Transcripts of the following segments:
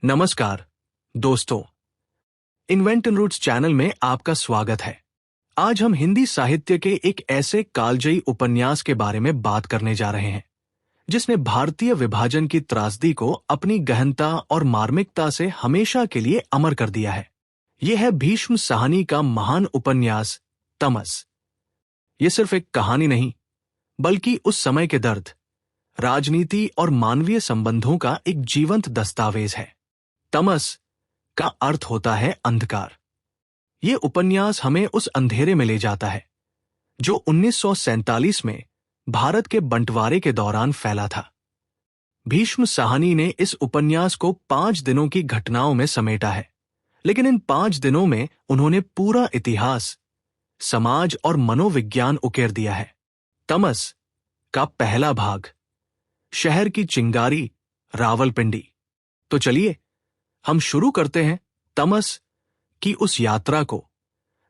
नमस्कार दोस्तों, invent and roots channel में आपका स्वागत है। आज हम हिंदी साहित्य के एक ऐसे कालजयी उपन्यास के बारे में बात करने जा रहे हैं जिसने भारतीय विभाजन की त्रासदी को अपनी गहनता और मार्मिकता से हमेशा के लिए अमर कर दिया है। यह है भीष्म साहनी का महान उपन्यास तमस। यह सिर्फ एक कहानी नहीं, बल्कि उस समय के दर्द, राजनीति और मानवीय संबंधों का एक जीवंत दस्तावेज है। तमस का अर्थ होता है अंधकार। ये उपन्यास हमें उस अंधेरे में ले जाता है जो 1947 में भारत के बंटवारे के दौरान फैला था। भीष्म साहनी ने इस उपन्यास को 5 दिनों की घटनाओं में समेटा है, लेकिन इन 5 दिनों में उन्होंने पूरा इतिहास, समाज और मनोविज्ञान उकेर दिया है। तमस का पहला भाग, शहर की चिंगारी, रावलपिंडी। तो चलिए हम शुरू करते हैं तमस की उस यात्रा को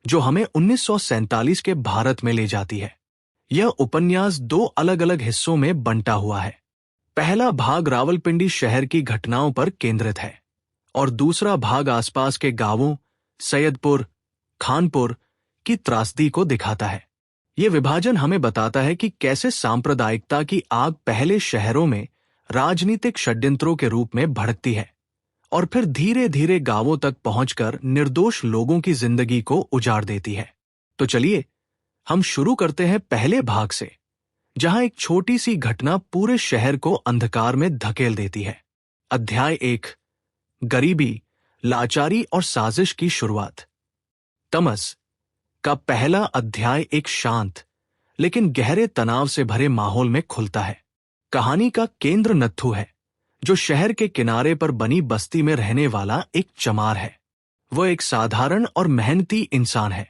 जो हमें 1947 के भारत में ले जाती है। यह उपन्यास 2 अलग-अलग हिस्सों में बंटा हुआ है। पहला भाग रावलपिंडी शहर की घटनाओं पर केंद्रित है और दूसरा भाग आसपास के गांवों, सैयदपुर, खानपुर की त्रासदी को दिखाता है। यह विभाजन हमें बताता है कि कैसे सांप्रदायिकता की आग पहले शहरों में राजनीतिक षड्यंत्रों के रूप में भड़कती है और फिर धीरे धीरे गांवों तक पहुंचकर निर्दोष लोगों की जिंदगी को उजाड़ देती है। तो चलिए हम शुरू करते हैं पहले भाग से, जहां एक छोटी सी घटना पूरे शहर को अंधकार में धकेल देती है। अध्याय 1, गरीबी, लाचारी और साजिश की शुरुआत। तमस का पहला अध्याय एक शांत लेकिन गहरे तनाव से भरे माहौल में खुलता है। कहानी का केंद्र नत्थू है, जो शहर के किनारे पर बनी बस्ती में रहने वाला एक चमार है। वह एक साधारण और मेहनती इंसान है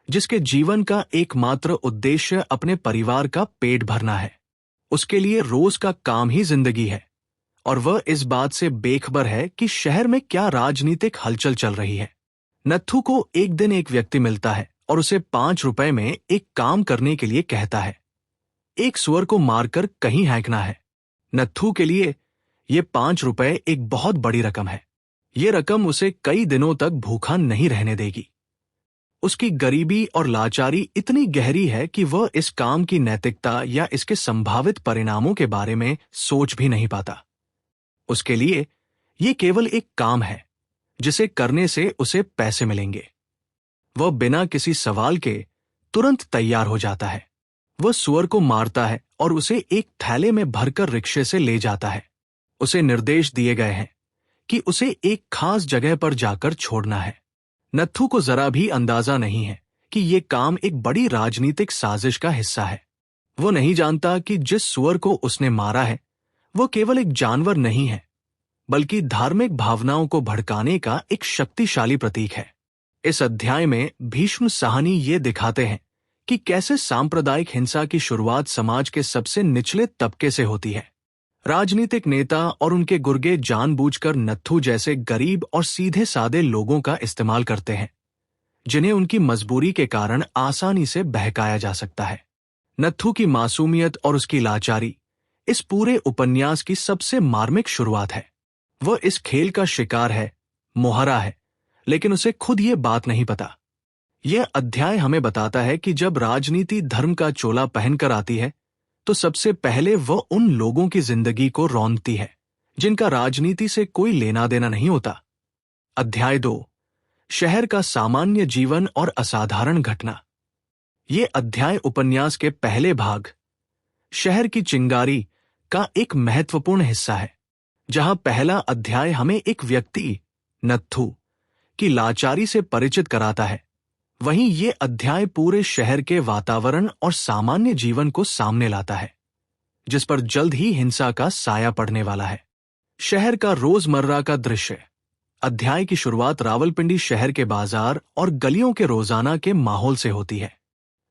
जिसके जीवन का एकमात्र उद्देश्य अपने परिवार का पेट भरना है। उसके लिए रोज का काम ही जिंदगी है और वह इस बात से बेखबर है कि शहर में क्या राजनीतिक हलचल चल रही है। नत्थू को एक दिन एक व्यक्ति मिलता है और उसे 5 रुपए में एक काम करने के लिए कहता है। एक सुअर को मारकर कहीं हैंकना है। नत्थू के लिए ये 5 रुपए एक बहुत बड़ी रकम है। ये रकम उसे कई दिनों तक भूखा नहीं रहने देगी। उसकी गरीबी और लाचारी इतनी गहरी है कि वह इस काम की नैतिकता या इसके संभावित परिणामों के बारे में सोच भी नहीं पाता। उसके लिए ये केवल एक काम है जिसे करने से उसे पैसे मिलेंगे। वह बिना किसी सवाल के तुरंत तैयार हो जाता है। वह सुअर को मारता है और उसे एक थैले में भरकर रिक्शे से ले जाता है। उसे निर्देश दिए गए हैं कि उसे एक खास जगह पर जाकर छोड़ना है। नत्थू को जरा भी अंदाजा नहीं है कि यह काम एक बड़ी राजनीतिक साजिश का हिस्सा है। वो नहीं जानता कि जिस सुअर को उसने मारा है वो केवल एक जानवर नहीं है, बल्कि धार्मिक भावनाओं को भड़काने का एक शक्तिशाली प्रतीक है। इस अध्याय में भीष्म साहनी ये दिखाते हैं कि कैसे सांप्रदायिक हिंसा की शुरुआत समाज के सबसे निचले तबके से होती है। राजनीतिक नेता और उनके गुर्गे जानबूझकर नत्थू जैसे गरीब और सीधे सादे लोगों का इस्तेमाल करते हैं, जिन्हें उनकी मजबूरी के कारण आसानी से बहकाया जा सकता है। नत्थू की मासूमियत और उसकी लाचारी इस पूरे उपन्यास की सबसे मार्मिक शुरुआत है। वह इस खेल का शिकार है, मोहरा है, लेकिन उसे खुद ये बात नहीं पता। यह अध्याय हमें बताता है कि जब राजनीति धर्म का चोला पहनकर आती है तो सबसे पहले वह उन लोगों की जिंदगी को रौंदती है जिनका राजनीति से कोई लेना देना नहीं होता। अध्याय 2, शहर का सामान्य जीवन और असाधारण घटना। ये अध्याय उपन्यास के पहले भाग, शहर की चिंगारी का एक महत्वपूर्ण हिस्सा है, जहां पहला अध्याय हमें एक व्यक्ति, नत्थू, की लाचारी से परिचित कराता है। वहीं ये अध्याय पूरे शहर के वातावरण और सामान्य जीवन को सामने लाता है, जिस पर जल्द ही हिंसा का साया पड़ने वाला है। शहर का रोजमर्रा का दृश्य। अध्याय की शुरुआत रावलपिंडी शहर के बाजार और गलियों के रोजाना के माहौल से होती है।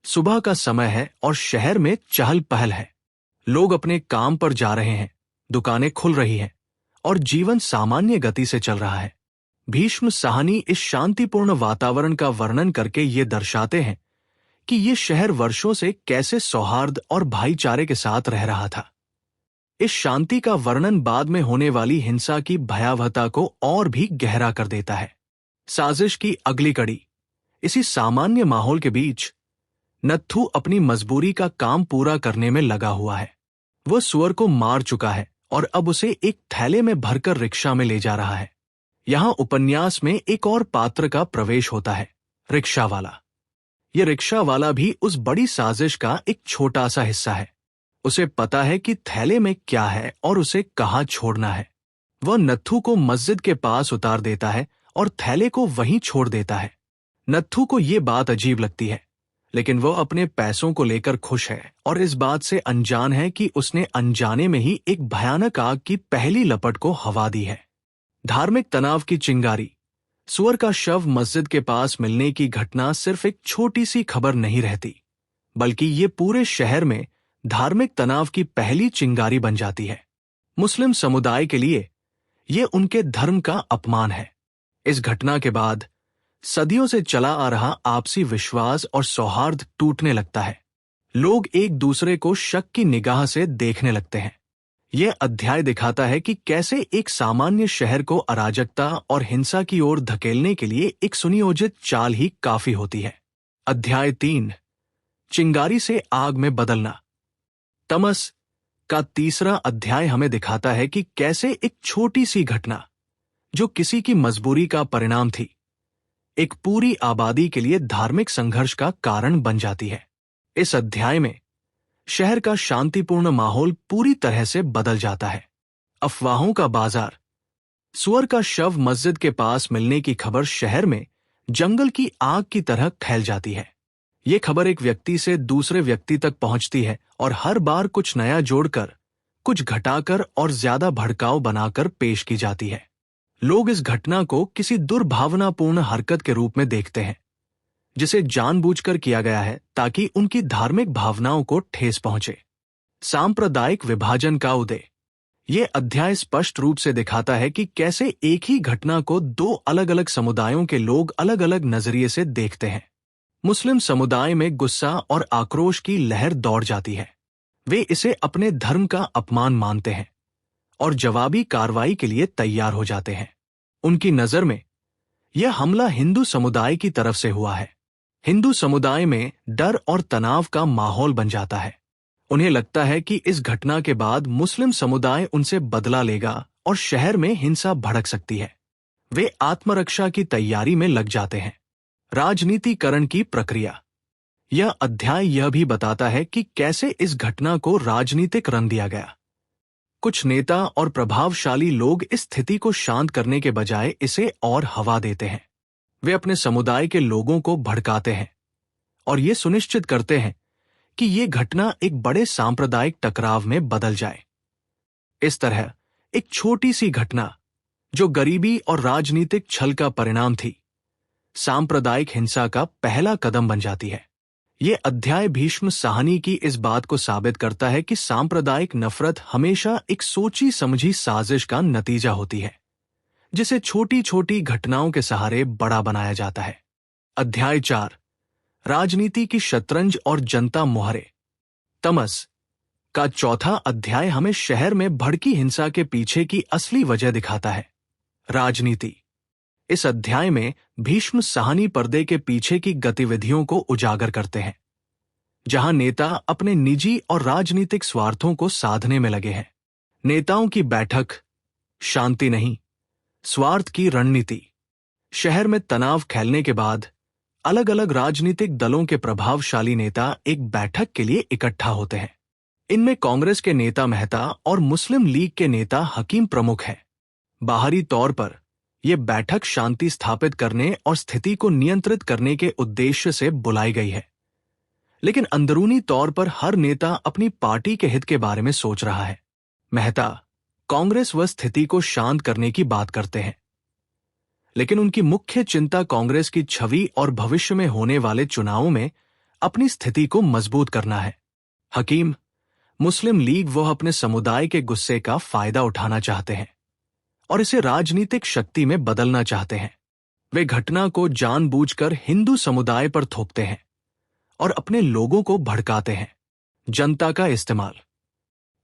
सुबह का समय है और शहर में चहल पहल है। लोग अपने काम पर जा रहे हैं, दुकानें खुल रही हैं और जीवन सामान्य गति से चल रहा है। भीष्म साहनी इस शांतिपूर्ण वातावरण का वर्णन करके ये दर्शाते हैं कि ये शहर वर्षों से कैसे सौहार्द और भाईचारे के साथ रह रहा था। इस शांति का वर्णन बाद में होने वाली हिंसा की भयावहता को और भी गहरा कर देता है। साजिश की अगली कड़ी। इसी सामान्य माहौल के बीच नत्थू अपनी मजबूरी का काम पूरा करने में लगा हुआ है। वह सुअर को मार चुका है और अब उसे एक थैले में भरकर रिक्शा में ले जा रहा है। यहां उपन्यास में एक और पात्र का प्रवेश होता है, रिक्शा वाला। यह रिक्शा वाला भी उस बड़ी साजिश का एक छोटा सा हिस्सा है। उसे पता है कि थैले में क्या है और उसे कहाँ छोड़ना है। वह नत्थू को मस्जिद के पास उतार देता है और थैले को वहीं छोड़ देता है। नत्थू को यह बात अजीब लगती है, लेकिन वह अपने पैसों को लेकर खुश है और इस बात से अनजान है कि उसने अनजाने में ही एक भयानक आग की पहली लपट को हवा दी है। धार्मिक तनाव की चिंगारी। सुअर का शव मस्जिद के पास मिलने की घटना सिर्फ एक छोटी सी खबर नहीं रहती, बल्कि ये पूरे शहर में धार्मिक तनाव की पहली चिंगारी बन जाती है। मुस्लिम समुदाय के लिए ये उनके धर्म का अपमान है। इस घटना के बाद सदियों से चला आ रहा आपसी विश्वास और सौहार्द टूटने लगता है। लोग एक दूसरे को शक की निगाह से देखने लगते हैं। यह अध्याय दिखाता है कि कैसे एक सामान्य शहर को अराजकता और हिंसा की ओर धकेलने के लिए एक सुनियोजित चाल ही काफी होती है। अध्याय 3, चिंगारी से आग में बदलना। तमस का तीसरा अध्याय हमें दिखाता है कि कैसे एक छोटी सी घटना, जो किसी की मजबूरी का परिणाम थी, एक पूरी आबादी के लिए धार्मिक संघर्ष का कारण बन जाती है। इस अध्याय में शहर का शांतिपूर्ण माहौल पूरी तरह से बदल जाता है। अफवाहों का बाजार। सुअर का शव मस्जिद के पास मिलने की खबर शहर में जंगल की आग की तरह फैल जाती है। ये खबर एक व्यक्ति से दूसरे व्यक्ति तक पहुंचती है और हर बार कुछ नया जोड़कर, कुछ घटाकर और ज्यादा भड़काऊ बनाकर पेश की जाती है। लोग इस घटना को किसी दुर्भावनापूर्ण हरकत के रूप में देखते हैं, जिसे जानबूझकर किया गया है ताकि उनकी धार्मिक भावनाओं को ठेस पहुंचे। सांप्रदायिक विभाजन का उदय। यह अध्याय स्पष्ट रूप से दिखाता है कि कैसे एक ही घटना को दो अलग अलग समुदायों के लोग अलग अलग नजरिए से देखते हैं। मुस्लिम समुदाय में गुस्सा और आक्रोश की लहर दौड़ जाती है। वे इसे अपने धर्म का अपमान मानते हैं और जवाबी कार्रवाई के लिए तैयार हो जाते हैं। उनकी नजर में यह हमला हिंदू समुदाय की तरफ से हुआ है। हिंदू समुदाय में डर और तनाव का माहौल बन जाता है। उन्हें लगता है कि इस घटना के बाद मुस्लिम समुदाय उनसे बदला लेगा और शहर में हिंसा भड़क सकती है। वे आत्मरक्षा की तैयारी में लग जाते हैं। राजनीतिकरण की प्रक्रिया। यह अध्याय यह भी बताता है कि कैसे इस घटना को राजनीतिक रंग दिया गया। कुछ नेता और प्रभावशाली लोग इस स्थिति को शांत करने के बजाय इसे और हवा देते हैं। वे अपने समुदाय के लोगों को भड़काते हैं और ये सुनिश्चित करते हैं कि ये घटना एक बड़े सांप्रदायिक टकराव में बदल जाए। इस तरह एक छोटी सी घटना, जो गरीबी और राजनीतिक छल का परिणाम थी, सांप्रदायिक हिंसा का पहला कदम बन जाती है। ये अध्याय भीष्म साहनी की इस बात को साबित करता है कि सांप्रदायिक नफरत हमेशा एक सोची समझी साजिश का नतीजा होती है, जिसे छोटी छोटी घटनाओं के सहारे बड़ा बनाया जाता है। अध्याय 4, राजनीति की शतरंज और जनता मुहरे। तमस का चौथा अध्याय हमें शहर में भड़की हिंसा के पीछे की असली वजह दिखाता है, राजनीति। इस अध्याय में भीष्म साहनी पर्दे के पीछे की गतिविधियों को उजागर करते हैं, जहां नेता अपने निजी और राजनीतिक स्वार्थों को साधने में लगे हैं। नेताओं की बैठक, शांति नहीं, स्वार्थ की रणनीति। शहर में तनाव फैलने के बाद अलग अलग राजनीतिक दलों के प्रभावशाली नेता एक बैठक के लिए इकट्ठा होते हैं। इनमें कांग्रेस के नेता मेहता और मुस्लिम लीग के नेता हकीम प्रमुख हैं। बाहरी तौर पर यह बैठक शांति स्थापित करने और स्थिति को नियंत्रित करने के उद्देश्य से बुलाई गई है, लेकिन अंदरूनी तौर पर हर नेता अपनी पार्टी के हित के बारे में सोच रहा है। मेहता कांग्रेस व स्थिति को शांत करने की बात करते हैं, लेकिन उनकी मुख्य चिंता कांग्रेस की छवि और भविष्य में होने वाले चुनावों में अपनी स्थिति को मजबूत करना है। हकीम मुस्लिम लीग वह अपने समुदाय के गुस्से का फायदा उठाना चाहते हैं और इसे राजनीतिक शक्ति में बदलना चाहते हैं। वे घटना को जानबूझकर हिंदू समुदाय पर थोपते हैं और अपने लोगों को भड़काते हैं। जनता का इस्तेमाल।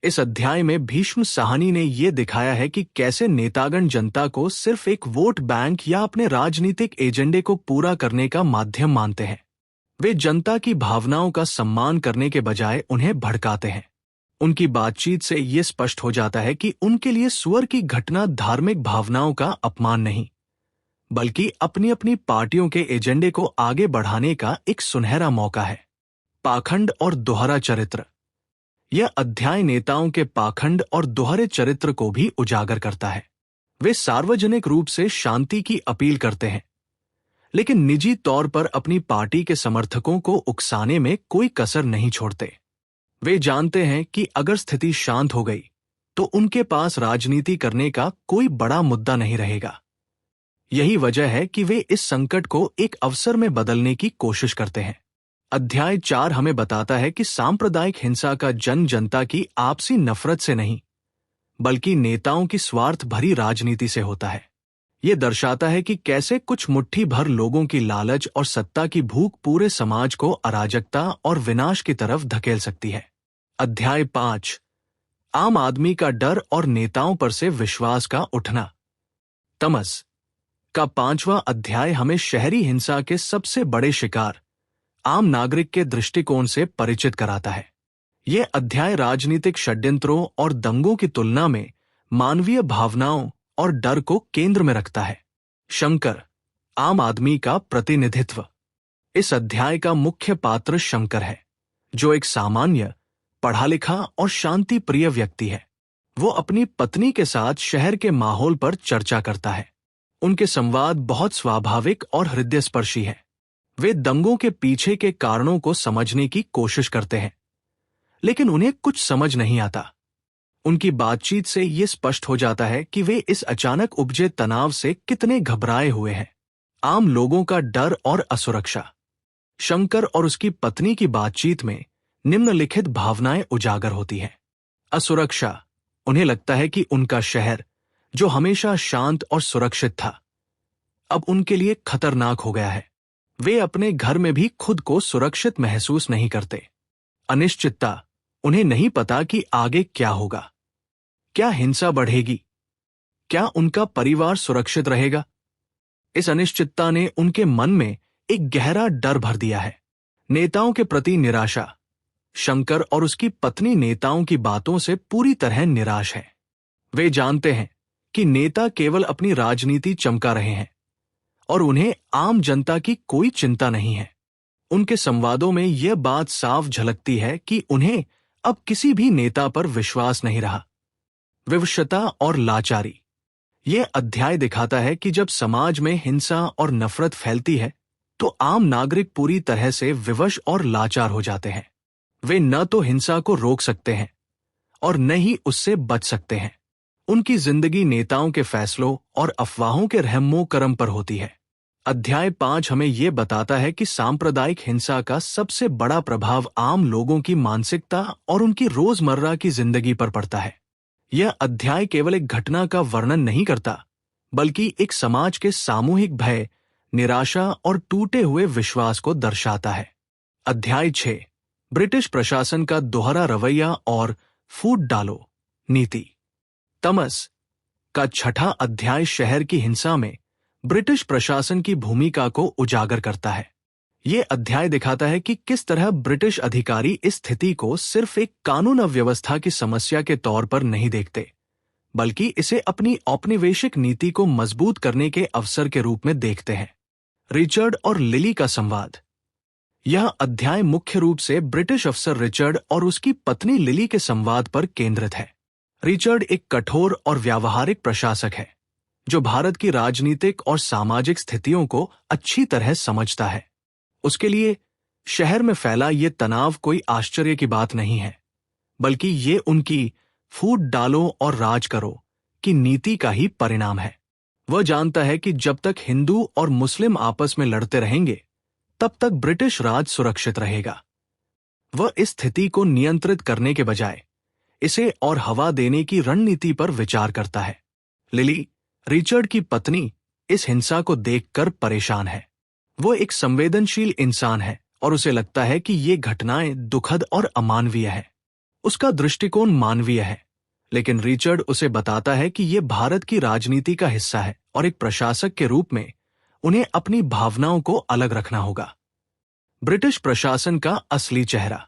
इस अध्याय में भीष्म साहनी ने यह दिखाया है कि कैसे नेतागण जनता को सिर्फ एक वोट बैंक या अपने राजनीतिक एजेंडे को पूरा करने का माध्यम मानते हैं। वे जनता की भावनाओं का सम्मान करने के बजाय उन्हें भड़काते हैं। उनकी बातचीत से यह स्पष्ट हो जाता है कि उनके लिए सुअर की घटना धार्मिक भावनाओं का अपमान नहीं, बल्कि अपनी अपनी पार्टियों के एजेंडे को आगे बढ़ाने का एक सुनहरा मौका है। पाखंड और दोहरा चरित्र। यह अध्याय नेताओं के पाखंड और दोहरे चरित्र को भी उजागर करता है। वे सार्वजनिक रूप से शांति की अपील करते हैं, लेकिन निजी तौर पर अपनी पार्टी के समर्थकों को उकसाने में कोई कसर नहीं छोड़ते। वे जानते हैं कि अगर स्थिति शांत हो गई तो उनके पास राजनीति करने का कोई बड़ा मुद्दा नहीं रहेगा। यही वजह है कि वे इस संकट को एक अवसर में बदलने की कोशिश करते हैं। अध्याय 4 हमें बताता है कि सांप्रदायिक हिंसा का जनता की आपसी नफरत से नहीं, बल्कि नेताओं की स्वार्थ भरी राजनीति से होता है। यह दर्शाता है कि कैसे कुछ मुट्ठी भर लोगों की लालच और सत्ता की भूख पूरे समाज को अराजकता और विनाश की तरफ धकेल सकती है। अध्याय 5 आम आदमी का डर और नेताओं पर से विश्वास का उठना। तमस का 5वां अध्याय हमें शहरी हिंसा के सबसे बड़े शिकार आम नागरिक के दृष्टिकोण से परिचित कराता है। यह अध्याय राजनीतिक षड्यंत्रों और दंगों की तुलना में मानवीय भावनाओं और डर को केंद्र में रखता है। शंकर, आम आदमी का प्रतिनिधित्व। इस अध्याय का मुख्य पात्र शंकर है, जो एक सामान्य, पढ़ा लिखा और शांति प्रिय व्यक्ति है। वो अपनी पत्नी के साथ शहर के माहौल पर चर्चा करता है। उनके संवाद बहुत स्वाभाविक और हृदयस्पर्शी है। वे दंगों के पीछे के कारणों को समझने की कोशिश करते हैं, लेकिन उन्हें कुछ समझ नहीं आता। उनकी बातचीत से यह स्पष्ट हो जाता है कि वे इस अचानक उपजे तनाव से कितने घबराए हुए हैं। आम लोगों का डर और असुरक्षा। शंकर और उसकी पत्नी की बातचीत में निम्नलिखित भावनाएं उजागर होती हैं। असुरक्षा। उन्हें लगता है कि उनका शहर, जो हमेशा शांत और सुरक्षित था, अब उनके लिए खतरनाक हो गया है। वे अपने घर में भी खुद को सुरक्षित महसूस नहीं करते। अनिश्चितता। उन्हें नहीं पता कि आगे क्या होगा। क्या हिंसा बढ़ेगी? क्या उनका परिवार सुरक्षित रहेगा? इस अनिश्चितता ने उनके मन में एक गहरा डर भर दिया है। नेताओं के प्रति निराशा। शंकर और उसकी पत्नी नेताओं की बातों से पूरी तरह निराश हैं। वे जानते हैं कि नेता केवल अपनी राजनीति चमका रहे हैं और उन्हें आम जनता की कोई चिंता नहीं है। उनके संवादों में यह बात साफ झलकती है कि उन्हें अब किसी भी नेता पर विश्वास नहीं रहा। विवशता और लाचारी। यह अध्याय दिखाता है कि जब समाज में हिंसा और नफरत फैलती है तो आम नागरिक पूरी तरह से विवश और लाचार हो जाते हैं। वे न तो हिंसा को रोक सकते हैं और न ही उससे बच सकते हैं। उनकी जिंदगी नेताओं के फैसलों और अफवाहों के रहमो करम पर होती है। अध्याय 5 हमें यह बताता है कि सांप्रदायिक हिंसा का सबसे बड़ा प्रभाव आम लोगों की मानसिकता और उनकी रोजमर्रा की जिंदगी पर पड़ता है। यह अध्याय केवल एक घटना का वर्णन नहीं करता, बल्कि एक समाज के सामूहिक भय, निराशा और टूटे हुए विश्वास को दर्शाता है। अध्याय 6 ब्रिटिश प्रशासन का दोहरा रवैया और फूट डालो नीति। तमस का 6ठा अध्याय शहर की हिंसा में ब्रिटिश प्रशासन की भूमिका को उजागर करता है। यह अध्याय दिखाता है कि किस तरह ब्रिटिश अधिकारी इस स्थिति को सिर्फ एक कानून व्यवस्था की समस्या के तौर पर नहीं देखते, बल्कि इसे अपनी औपनिवेशिक नीति को मजबूत करने के अवसर के रूप में देखते हैं। रिचर्ड और लिली का संवाद। यह अध्याय मुख्य रूप से ब्रिटिश अफसर रिचर्ड और उसकी पत्नी लिली के संवाद पर केंद्रित है। रिचर्ड एक कठोर और व्यावहारिक प्रशासक है, जो भारत की राजनीतिक और सामाजिक स्थितियों को अच्छी तरह समझता है। उसके लिए शहर में फैला ये तनाव कोई आश्चर्य की बात नहीं है, बल्कि ये उनकी फूट डालो और राज करो की नीति का ही परिणाम है। वह जानता है कि जब तक हिंदू और मुस्लिम आपस में लड़ते रहेंगे, तब तक ब्रिटिश राज सुरक्षित रहेगा। वह इस स्थिति को नियंत्रित करने के बजाय इसे और हवा देने की रणनीति पर विचार करता है। लिली, रिचर्ड की पत्नी, इस हिंसा को देखकर परेशान है। वो एक संवेदनशील इंसान है और उसे लगता है कि ये घटनाएं दुखद और अमानवीय है। उसका दृष्टिकोण मानवीय है, लेकिन रिचर्ड उसे बताता है कि यह भारत की राजनीति का हिस्सा है और एक प्रशासक के रूप में उन्हें अपनी भावनाओं को अलग रखना होगा। ब्रिटिश प्रशासन का असली चेहरा।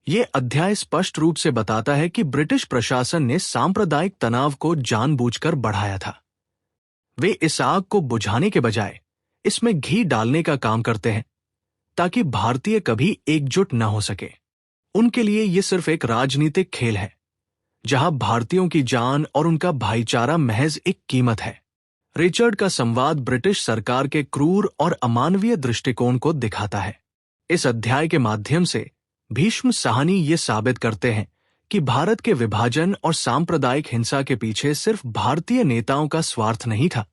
यह अध्याय स्पष्ट रूप से बताता है कि ब्रिटिश प्रशासन ने सांप्रदायिक तनाव को जानबूझकर बढ़ाया था। वे इस आग को बुझाने के बजाय इसमें घी डालने का काम करते हैं ताकि भारतीय कभी एकजुट न हो सके। उनके लिए यह सिर्फ एक राजनीतिक खेल है जहां भारतीयों की जान और उनका भाईचारा महज एक कीमत है। रिचर्ड का संवाद ब्रिटिश सरकार के क्रूर और अमानवीय दृष्टिकोण को दिखाता है। इस अध्याय के माध्यम से भीष्म साहनी ये साबित करते हैं कि भारत के विभाजन और सांप्रदायिक हिंसा के पीछे सिर्फ भारतीय नेताओं का स्वार्थ नहीं था,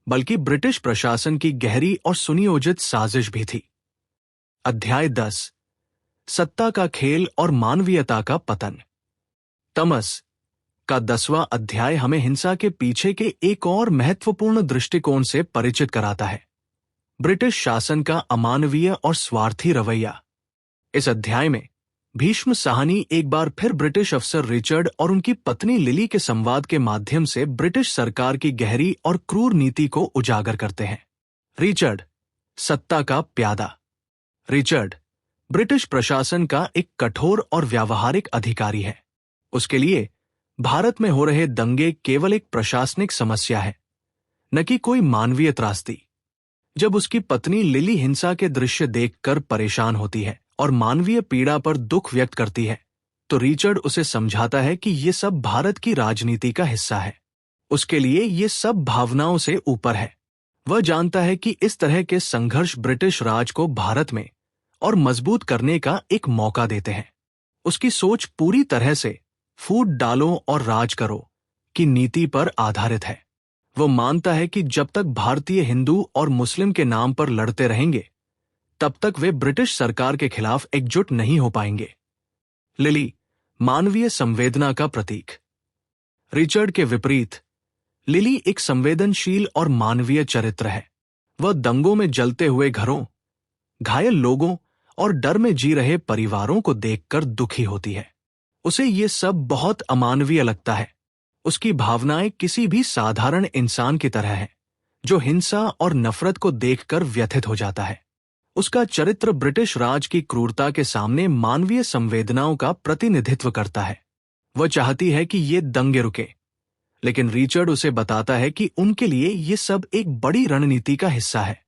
बल्कि ब्रिटिश प्रशासन की गहरी और सुनियोजित साजिश भी थी। अध्याय 10, सत्ता का खेल और मानवीयता का पतन। तमस का 10वां अध्याय हमें हिंसा के पीछे के एक और महत्वपूर्ण दृष्टिकोण से परिचित कराता है, ब्रिटिश शासन का अमानवीय और स्वार्थी रवैया। इस अध्याय में भीष्म साहनी एक बार फिर ब्रिटिश अफसर रिचर्ड और उनकी पत्नी लिली के संवाद के माध्यम से ब्रिटिश सरकार की गहरी और क्रूर नीति को उजागर करते हैं। रिचर्ड, सत्ता का प्यादा। रिचर्ड ब्रिटिश प्रशासन का एक कठोर और व्यावहारिक अधिकारी है। उसके लिए भारत में हो रहे दंगे केवल एक प्रशासनिक समस्या है, न कि कोई मानवीय त्रासदी। जब उसकी पत्नी लिली हिंसा के दृश्य देखकर परेशान होती है और मानवीय पीड़ा पर दुख व्यक्त करती है, तो रिचर्ड उसे समझाता है कि ये सब भारत की राजनीति का हिस्सा है। उसके लिए ये सब भावनाओं से ऊपर है। वह जानता है कि इस तरह के संघर्ष ब्रिटिश राज को भारत में और मजबूत करने का एक मौका देते हैं। उसकी सोच पूरी तरह से फूट डालो और राज करो की नीति पर आधारित है। वह मानता है कि जब तक भारतीय हिंदू और मुस्लिम के नाम पर लड़ते रहेंगे, तब तक वे ब्रिटिश सरकार के खिलाफ एकजुट नहीं हो पाएंगे। लिली, मानवीय संवेदना का प्रतीक। रिचर्ड के विपरीत, लिली एक संवेदनशील और मानवीय चरित्र है। वह दंगों में जलते हुए घरों, घायल लोगों और डर में जी रहे परिवारों को देखकर दुखी होती है। उसे ये सब बहुत अमानवीय लगता है। उसकी भावनाएं किसी भी साधारण इंसान की तरह हैं, जो हिंसा और नफरत को देखकर व्यथित हो जाता है। उसका चरित्र ब्रिटिश राज की क्रूरता के सामने मानवीय संवेदनाओं का प्रतिनिधित्व करता है। वह चाहती है कि ये दंगे रुके, लेकिन रिचर्ड उसे बताता है कि उनके लिए ये सब एक बड़ी रणनीति का हिस्सा है।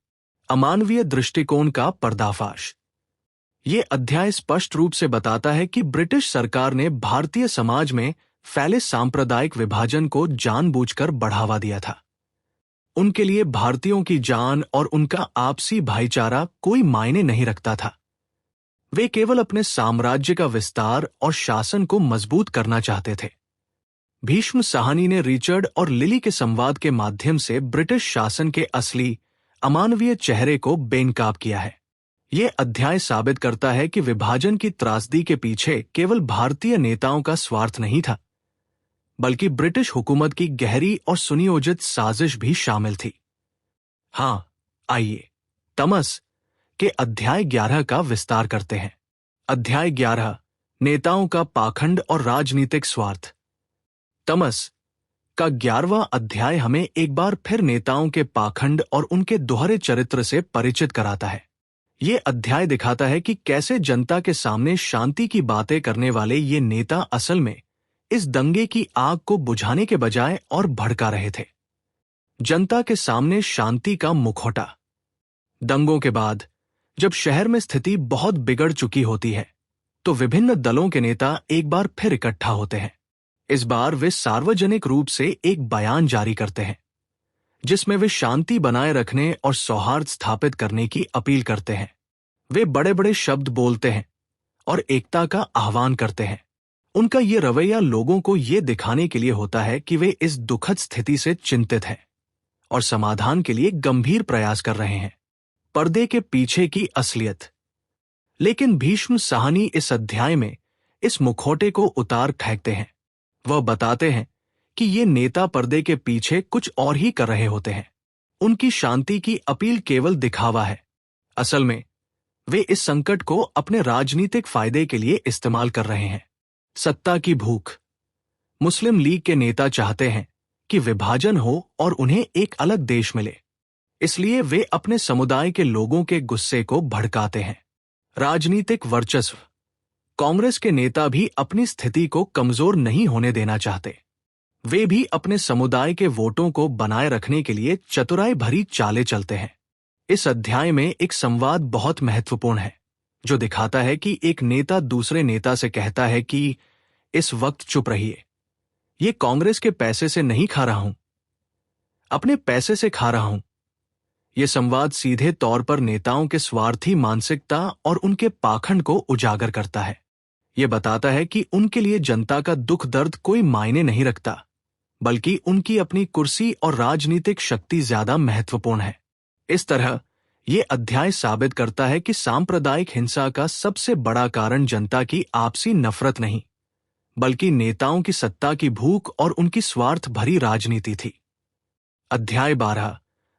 अमानवीय दृष्टिकोण का पर्दाफाश। ये अध्याय स्पष्ट रूप से बताता है कि ब्रिटिश सरकार ने भारतीय समाज में फैले सांप्रदायिक विभाजन को जानबूझकर बढ़ावा दिया था। उनके लिए भारतीयों की जान और उनका आपसी भाईचारा कोई मायने नहीं रखता था। वे केवल अपने साम्राज्य का विस्तार और शासन को मजबूत करना चाहते थे। भीष्म साहनी ने रिचर्ड और लिली के संवाद के माध्यम से ब्रिटिश शासन के असली अमानवीय चेहरे को बेनकाब किया है। यह अध्याय साबित करता है कि विभाजन की त्रासदी के पीछे केवल भारतीय नेताओं का स्वार्थ नहीं था, बल्कि ब्रिटिश हुकूमत की गहरी और सुनियोजित साजिश भी शामिल थी। हाँ, आइए तमस के अध्याय 11 का विस्तार करते हैं। अध्याय 11, नेताओं का पाखंड और राजनीतिक स्वार्थ। तमस का 11वां अध्याय हमें एक बार फिर नेताओं के पाखंड और उनके दोहरे चरित्र से परिचित कराता है। ये अध्याय दिखाता है कि कैसे जनता के सामने शांति की बातें करने वाले ये नेता असल में इस दंगे की आग को बुझाने के बजाय और भड़का रहे थे। जनता के सामने शांति का मुखौटा। दंगों के बाद जब शहर में स्थिति बहुत बिगड़ चुकी होती है, तो विभिन्न दलों के नेता एक बार फिर इकट्ठा होते हैं। इस बार वे सार्वजनिक रूप से एक बयान जारी करते हैं, जिसमें वे शांति बनाए रखने और सौहार्द स्थापित करने की अपील करते हैं। वे बड़े बड़े शब्द बोलते हैं और एकता का आह्वान करते हैं। उनका ये रवैया लोगों को ये दिखाने के लिए होता है कि वे इस दुखद स्थिति से चिंतित हैं और समाधान के लिए गंभीर प्रयास कर रहे हैं। पर्दे के पीछे की असलियत। लेकिन भीष्म साहनी इस अध्याय में इस मुखौटे को उतार फेंकते हैं। वह बताते हैं कि ये नेता पर्दे के पीछे कुछ और ही कर रहे होते हैं। उनकी शांति की अपील केवल दिखावा है। असल में वे इस संकट को अपने राजनीतिक फायदे के लिए इस्तेमाल कर रहे हैं। सत्ता की भूख। मुस्लिम लीग के नेता चाहते हैं कि विभाजन हो और उन्हें एक अलग देश मिले, इसलिए वे अपने समुदाय के लोगों के गुस्से को भड़काते हैं। राजनीतिक वर्चस्व। कांग्रेस के नेता भी अपनी स्थिति को कमजोर नहीं होने देना चाहते। वे भी अपने समुदाय के वोटों को बनाए रखने के लिए चतुराई भरी चालें चलते हैं। इस अध्याय में एक संवाद बहुत महत्वपूर्ण है, जो दिखाता है कि एक नेता दूसरे नेता से कहता है कि इस वक्त चुप रहिए, ये कांग्रेस के पैसे से नहीं खा रहा हूं, अपने पैसे से खा रहा हूं। यह संवाद सीधे तौर पर नेताओं के स्वार्थी मानसिकता और उनके पाखंड को उजागर करता है। यह बताता है कि उनके लिए जनता का दुख दर्द कोई मायने नहीं रखता, बल्कि उनकी अपनी कुर्सी और राजनीतिक शक्ति ज्यादा महत्वपूर्ण है। इस तरह यह अध्याय साबित करता है कि सांप्रदायिक हिंसा का सबसे बड़ा कारण जनता की आपसी नफरत नहीं, बल्कि नेताओं की सत्ता की भूख और उनकी स्वार्थ भरी राजनीति थी। अध्याय 12,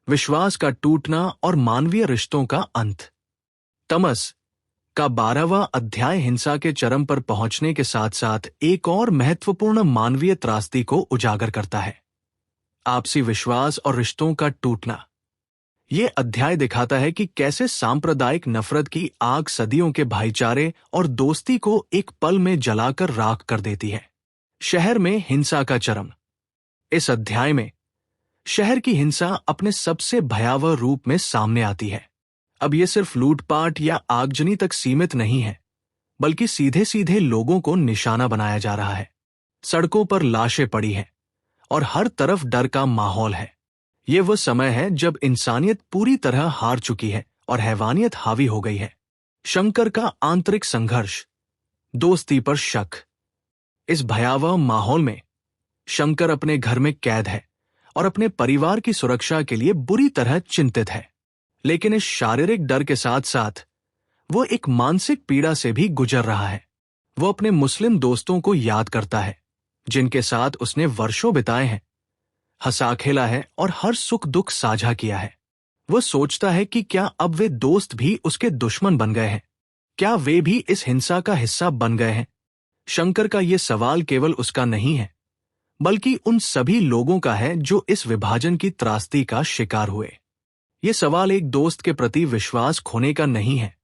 विश्वास का टूटना और मानवीय रिश्तों का अंत। तमस का 12वां अध्याय हिंसा के चरम पर पहुंचने के साथ साथ एक और महत्वपूर्ण मानवीय त्रासदी को उजागर करता है, आपसी विश्वास और रिश्तों का टूटना। यह अध्याय दिखाता है कि कैसे सांप्रदायिक नफरत की आग सदियों के भाईचारे और दोस्ती को एक पल में जलाकर राख कर देती है। शहर में हिंसा का चरम। इस अध्याय में शहर की हिंसा अपने सबसे भयावह रूप में सामने आती है। अब यह सिर्फ लूटपाट या आगजनी तक सीमित नहीं है, बल्कि सीधे सीधे लोगों को निशाना बनाया जा रहा है। सड़कों पर लाशें पड़ी हैं और हर तरफ डर का माहौल है। यह वह समय है जब इंसानियत पूरी तरह हार चुकी है और हैवानियत हावी हो गई है। शंकर का आंतरिक संघर्ष, दोस्ती पर शक। इस भयावह माहौल में शंकर अपने घर में कैद है और अपने परिवार की सुरक्षा के लिए बुरी तरह चिंतित है, लेकिन इस शारीरिक डर के साथ साथ वो एक मानसिक पीड़ा से भी गुजर रहा है। वो अपने मुस्लिम दोस्तों को याद करता है, जिनके साथ उसने वर्षों बिताए हैं, हंसा खेला है और हर सुख दुख साझा किया है। वो सोचता है कि क्या अब वे दोस्त भी उसके दुश्मन बन गए हैं? क्या वे भी इस हिंसा का हिस्सा बन गए हैं? शंकर का ये सवाल केवल उसका नहीं है, बल्कि उन सभी लोगों का है जो इस विभाजन की त्रासदी का शिकार हुए। ये सवाल एक दोस्त के प्रति विश्वास खोने का नहीं है,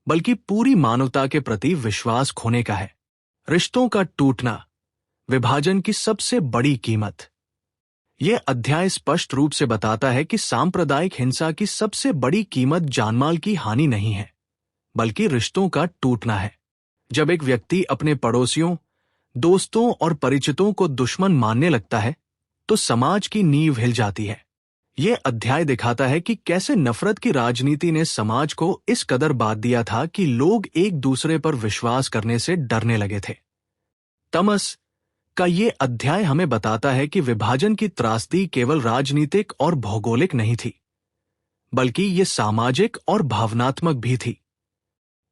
बल्कि पूरी मानवता के प्रति विश्वास खोने का है। रिश्तों का टूटना, विभाजन की सबसे बड़ी कीमत। यह अध्याय स्पष्ट रूप से बताता है कि सांप्रदायिक हिंसा की सबसे बड़ी कीमत जानमाल की हानि नहीं है, बल्कि रिश्तों का टूटना है। जब एक व्यक्ति अपने पड़ोसियों, दोस्तों और परिचितों को दुश्मन मानने लगता है, तो समाज की नींव हिल जाती है। यह अध्याय दिखाता है कि कैसे नफरत की राजनीति ने समाज को इस कदर बांध दिया था कि लोग एक दूसरे पर विश्वास करने से डरने लगे थे। तमस का ये अध्याय हमें बताता है कि विभाजन की त्रासदी केवल राजनीतिक और भौगोलिक नहीं थी, बल्कि ये सामाजिक और भावनात्मक भी थी।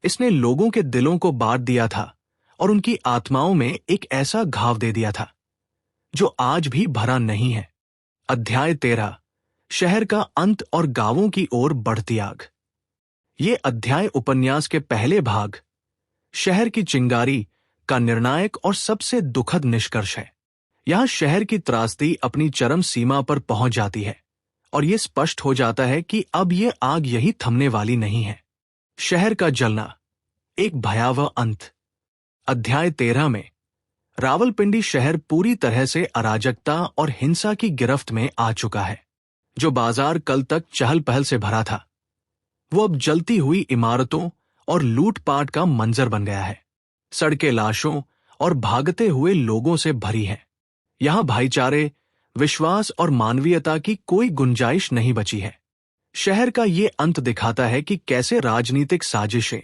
इसने लोगों के दिलों को बांट दिया था और उनकी आत्माओं में एक ऐसा घाव दे दिया था जो आज भी भरा नहीं है। अध्याय 13, शहर का अंत और गांवों की ओर बढ़ती आग। ये अध्याय उपन्यास के पहले भाग, शहर की चिंगारी, का निर्णायक और सबसे दुखद निष्कर्ष है। यहां शहर की त्रासदी अपनी चरम सीमा पर पहुंच जाती है और यह स्पष्ट हो जाता है कि अब यह आग यही थमने वाली नहीं है। शहर का जलना, एक भयावह अंत। अध्याय 13 में रावलपिंडी शहर पूरी तरह से अराजकता और हिंसा की गिरफ्त में आ चुका है। जो बाजार कल तक चहल पहल से भरा था, वो अब जलती हुई इमारतों और लूटपाट का मंजर बन गया है। सड़कें लाशों और भागते हुए लोगों से भरी हैं। यहां भाईचारे, विश्वास और मानवीयता की कोई गुंजाइश नहीं बची है। शहर का ये अंत दिखाता है कि कैसे राजनीतिक साजिशें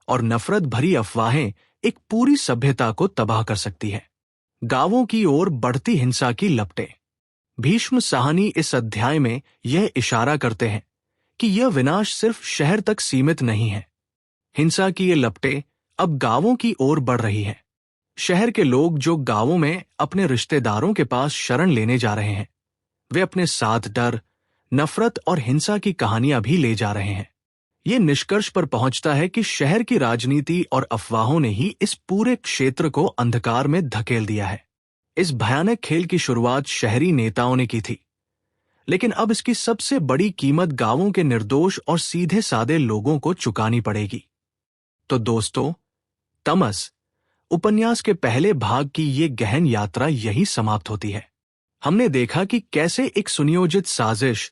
और नफरत भरी अफवाहें एक पूरी सभ्यता को तबाह कर सकती है। गांवों की ओर बढ़ती हिंसा की लपटें। भीष्म साहनी इस अध्याय में यह इशारा करते हैं कि यह विनाश सिर्फ शहर तक सीमित नहीं है। हिंसा की ये लपटें अब गांवों की ओर बढ़ रही हैं। शहर के लोग जो गांवों में अपने रिश्तेदारों के पास शरण लेने जा रहे हैं, वे अपने साथ डर, नफरत और हिंसा की कहानियां भी ले जा रहे हैं। ये निष्कर्ष पर पहुंचता है कि शहर की राजनीति और अफवाहों ने ही इस पूरे क्षेत्र को अंधकार में धकेल दिया है। इस भयानक खेल की शुरुआत शहरी नेताओं ने की थी, लेकिन अब इसकी सबसे बड़ी कीमत गांवों के निर्दोष और सीधे सादे लोगों को चुकानी पड़ेगी। तो दोस्तों, तमस उपन्यास के पहले भाग की ये गहन यात्रा यही समाप्त होती है। हमने देखा कि कैसे एक सुनियोजित साजिश,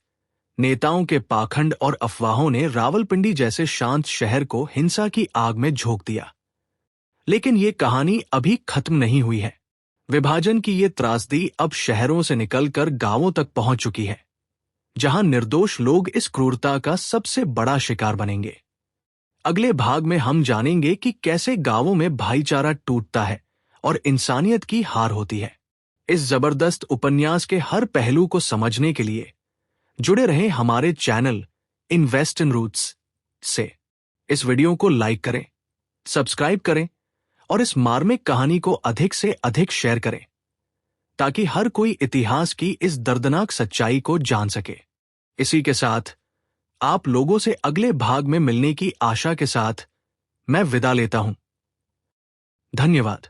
नेताओं के पाखंड और अफवाहों ने रावलपिंडी जैसे शांत शहर को हिंसा की आग में झोंक दिया। लेकिन ये कहानी अभी खत्म नहीं हुई है। विभाजन की ये त्रासदी अब शहरों से निकलकर गांवों तक पहुंच चुकी है, जहां निर्दोष लोग इस क्रूरता का सबसे बड़ा शिकार बनेंगे। अगले भाग में हम जानेंगे कि कैसे गांवों में भाईचारा टूटता है और इंसानियत की हार होती है। इस जबरदस्त उपन्यास के हर पहलू को समझने के लिए जुड़े रहें हमारे चैनल इन्वेस्ट इन रूट्स से। इस वीडियो को लाइक करें, सब्सक्राइब करें और इस मार्मिक कहानी को अधिक से अधिक शेयर करें, ताकि हर कोई इतिहास की इस दर्दनाक सच्चाई को जान सके। इसी के साथ आप लोगों से अगले भाग में मिलने की आशा के साथ मैं विदा लेता हूं। धन्यवाद।